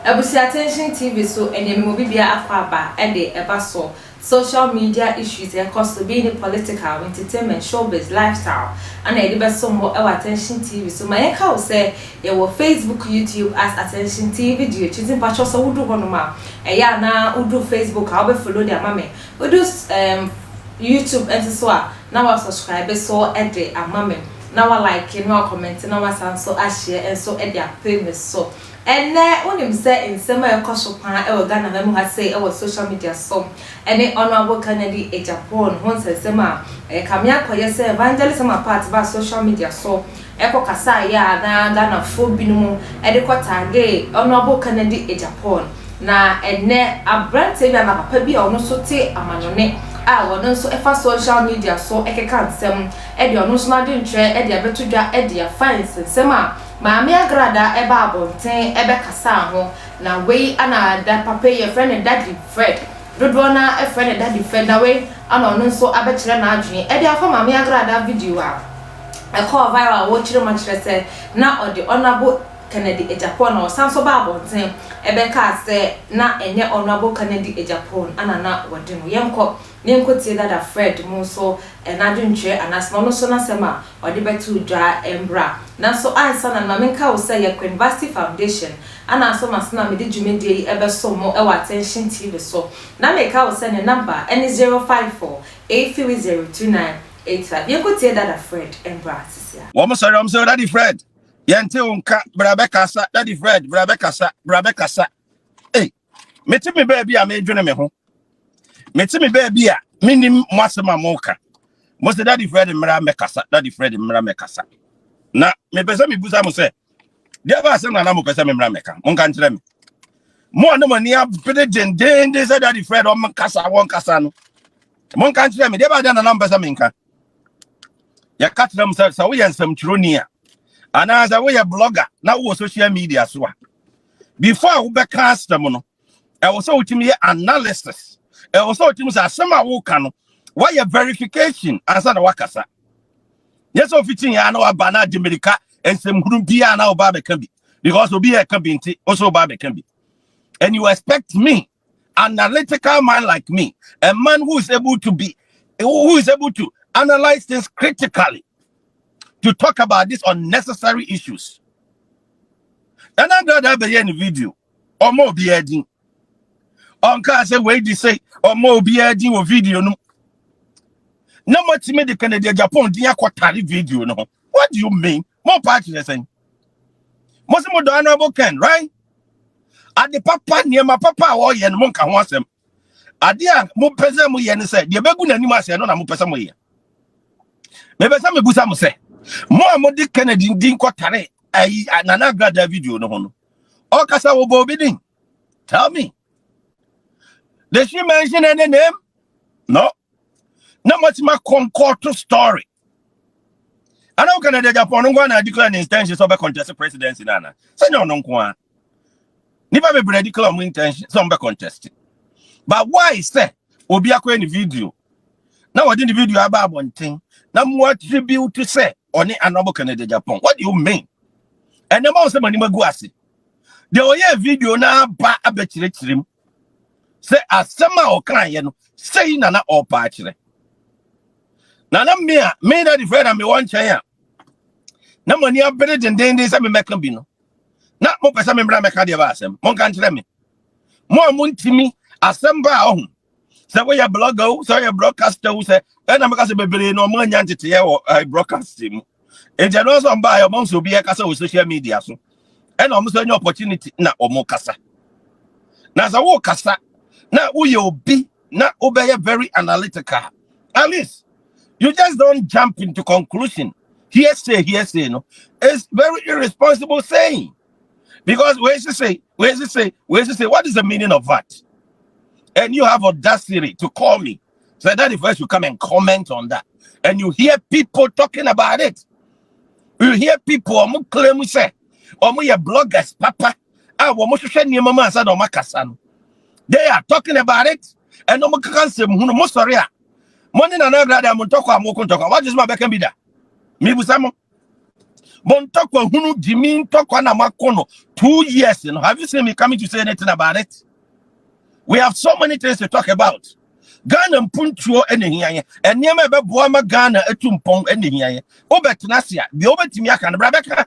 Ebusi attention TV so ene me obi bia akwaba e de eba so social media issues e cost to being political, entertainment, showbiz, lifestyle and e de be so mo e attention TV so my ka wo say e wo Facebook, YouTube as attention TV do chitin patcho so wudu hono ma e ya na wudu Facebook a wo be follow their mama wudu YouTube and so na wa subscribe so e de amame na wa like na wa comment na wa san so a share and so e de pay so and unim say in sema ekoso pan e wo Ghana na mu ha say e wo social media so ene honorable Kennedy e Japan hon say sema e kamia koye say evangelism part ba social media so e ko kasa ya na Ghana fo binumu e de ko tage honorable Kennedy e Japan na ene abrante bia na papa bia ono so te amanone a wono so e fa social media so e keka nsem e de ono so na de ntwe e de abetodwa e de fines sema Nana Agradaa eba abonten ebe kasa ho na we ana da papa ye friend daddy Fred dodo na e friend daddy Fred na we ana ono nso abekire na adwen e de afa Nana Agradaa video a e call viral wo kire ma kire se na odi honorable Kennedy e Japan na osanso ba abonten ebe ka se na enye honorable Kennedy e Japan ana na wode no yemko tie dada Fred mo so na dwentwe anasma no so na sema ode betu dwa embra na so ansa na mamenka wo say Yakwa University Foundation ana so masna me de dwumedie ebe so mo e attention TV so na meka wo say ne number any 054 8302985 yemko tie dada Fred embra sisia wo mo sorry daddy Fred yente unka brabe kasa daddy Fred brabe kasa eh meti me baby a me dwene me ho meti me baby a minim mwasema moka mo se daddy Fred mra me kasa daddy Fred mra me kasa na me pesa me busa mo se dia ba se na mo pesa me mra me ka mo kan kire me mo na mo ni abede dende se daddy Fred o mo kasa won kasa no mo kan kire me dia ba na pesa me nka ya katra mo se wo yensam chironi a ana as we blogger na wo social media so a before we be cast them no e wo so utimi analysis e wo so utimi say asema wo ka no why verification answer na wakasa yes of fitin ya na wa na America ensem huru bia na oba be kan bi because obi e kan bi nti also oba be kan bi and you expect me analytical man like me a man who is able to analyze things critically to talk about these unnecessary issues. And I'm glad I be in the video. Or more be adding. On case wait to say or more be adding or video no. No much me the Canadian Japan dia kwatari video no. What do you mean? More party saying. Most more honorable Ken, right? At the papa near my papa or yen monka wants them. Adia mo pesa mo yen say, the begu na nima say no na mo pesa mo yen. Maybe some busa mo say. More Dick Kennedy didn't quatare a Nana Agradaa video no hono. O kasa wo bobidin. Tell me. Did she mention any name? No. No much my concord to story. I know Canada Japan go na declare intentions of a contest presidency nana. Say no kwa. Never be declare intention some be contest. But why say obi akwa ni video? Now what in the video about one thing. Now what tribute to say on the honorable Canada Japan. What do you mean? And the most money maguasi. The oye video na ba abetire say asema o kan ye no say nana o pa akire. Nana me that the friend am one chan. Na money abere den say me meka bi no. Na mo pesa me mra meka de ba asem. Mo kan kire me. Mo amuntimi asem ba ohun. Say we ya blogger, so ya broadcaster who say and I'm because be no man yantete here broadcasting. And you know some buy among so be a kasa with social media so. And almost any opportunity na omo kasa. Na za wo kasa na wo ye obi na obey very analytical. At least you just don't jump into conclusion. Hearsay no. It's very irresponsible saying. Because where's it say? What is the meaning of that? And you have audacity to call me. So that if first you come and comment on that. And you hear people talking about it. You hear people claim say, your bloggers, papa. They are talking about it. And no can say sorry. Money na Agradaa mo talk am talk. What is my back and be that? Me busamo. Montokwa hunu Jimmy Tokwa na makono 2 years. You know, have you seen me coming to say anything about it? We have so many things to talk about. Ghana mpuntuo ene hianye. Enyema be boama Ghana etumpon ene hianye. Obetnasia, bi obetimi aka na brabeka.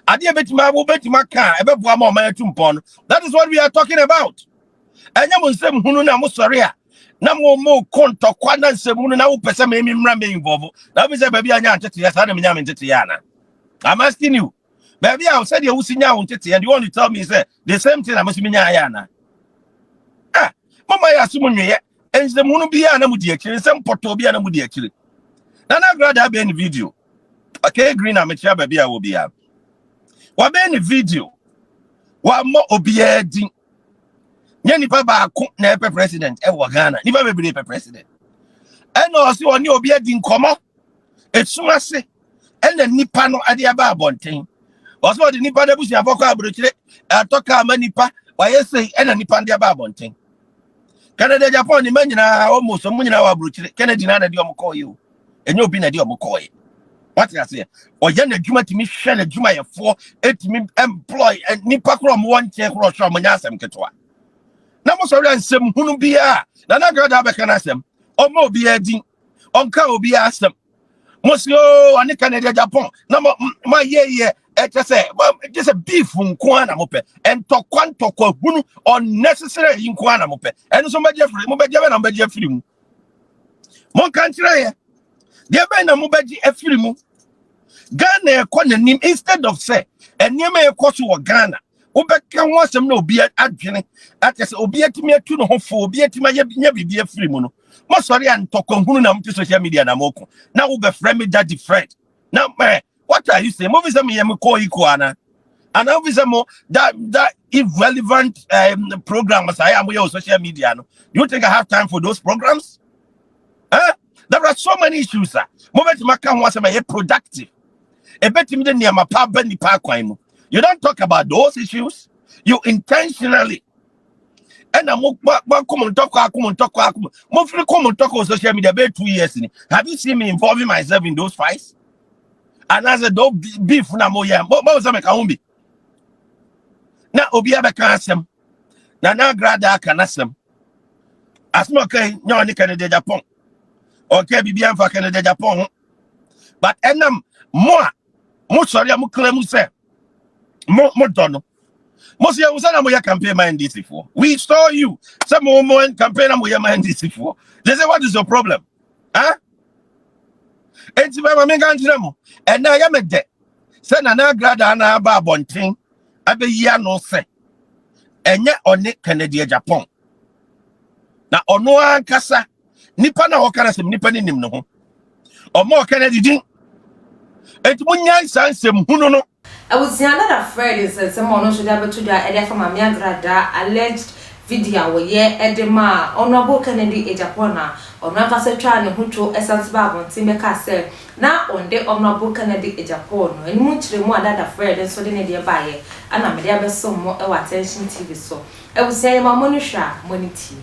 Ade betima obetima ka ebe boama o ma etumpon. That is what we are talking about. Enyemo nsem hunu na mo sori a. Na mo konto kwa na nsem hunu na wo pese me mra me involve. Na be say baby anya antete ya sa na me nya me ntete ya na. I'm asking you. Baby, I said you sinya untete and you want to tell me say the same thing I must be nya ya na. Ah, mama ya sumunwe and the munu bia na mudi akire some poto bia na mudi akire. Nana Agradaa be in video. Okay, green amateur baby I will be a. Wa be in video. Wa mo obia din. Nya nipa ba ko na epe president e wo Ghana. Nipa be be president. E no si oni obia din komo. Etsumase. And the nipa no ade aba abonten. Also the nipa de busia foko abrochire atoka ama nipa wa yesi and the nipa de aba abonten. Canada Japan ni manyina almost munyina wa abrochire. Kennedy na de omko yi o. Enye obi na de omko yi. What I say? O ye na dwuma timi hwe na dwuma ye fo etimi employ nipa kro mo wonche kro hwe mo nya asem ketwa. Na mo so ran sem hunu bia na na Agradaa be kana asem. O ma obi adin. Onka obi asem. Monsieur, on Canada Japan. No, my yeah, just a beef from Kwana Mope and to quanto unnecessary in Kwana Mope. And so my Jeffrey, Mobeja and Jeffrey. Mon country, dear Ben and Mobeji a film. Ghana, Quanim instead of say, and near me a course to Ghana. Obeka wants some no beer at Jenny, at as obiet me to the home for beat my be a free mono. Most sorry and talk on Hunam to social media na moko. Now we be friend daddy friend. Now man, what are you saying? Movies me call Iguana. And now is more that irrelevant programs I am with your social media. No? You think I have time for those programs? Huh? There are so many issues, sir. Moment Makan was a productive. A better me than my pa Benny Parkwine. You don't talk about those issues. You intentionally. And I'm come on talk. Mostly come on talk on social media about 2 years. Have you seen me involving myself in those fights? And as a dog beef na moya, what was I make a be? Now Obia Bekasem, Nana Agradaa Canasem. As no okay, no any Canada Japan. Okay, Bibian for Canada Japan. But enam more sorry, I'm claim say more done. Most of you campaign my NDC for. We saw you. Some more campaign my NDC for. They say, what is your problem? Huh? And now I am a debt. Send Nana Agradaa na ba bonting. I be ya no say. And yet on it Canada Japan. Now on no kasa. Nipa na wakara sem nipa ni nim no ho. O mo Canada din. Et munya sansem huno no. I would say another friend is someone who should have to die from Nana Agradaa alleged video where Edema Honorable Kennedy Ejapona or Navasa Tran who to Essence Babon Timeka said now on the Honorable Kennedy Ejapon and much more another friend and so the near buyer and I'm there so more attention TV so I would say my money money tea.